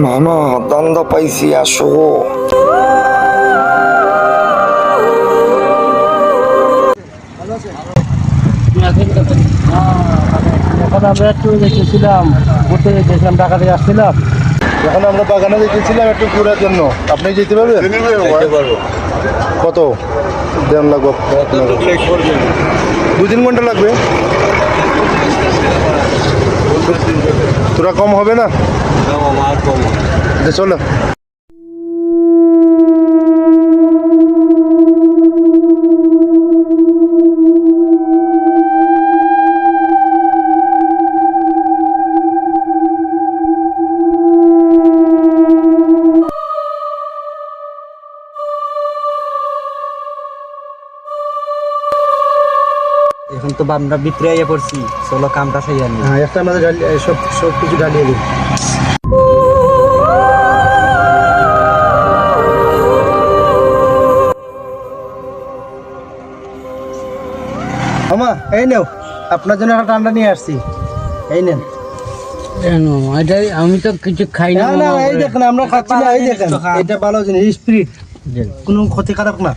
মামা দান্দা পাইছি, আসো। এখন আমরা একটু দেখেছিলাম ঘুরতে গেছিলাম, ঢাকা থেকে আসছিলাম। এখন আমরা বাগানে দেখেছিলাম একটু ঘোরার জন্য। আপনি যেতে পারবেন? কত দাম লাগবে? 2-3 ঘন্টা লাগবে। তোরা কম হবে না? চলো। এখন তো আমরা ভিতরে আইয়া পড়ছি, চলো কামটা সাইয়া নি। হ্যাঁ, একটা আমাদের সব কিছু ঢালিয়ে দিই। মামা এই নেও, আপনার জন্য একটা ঠান্ডা নিয়ে আসছি, এই নেন। আমি তো কিছু খাই না না, এই দেখেন আমরা খাচ্ছি না, এই দেখেন এটা ভালো জিনিস, স্পিরিট, কোনো ক্ষতিকারক না।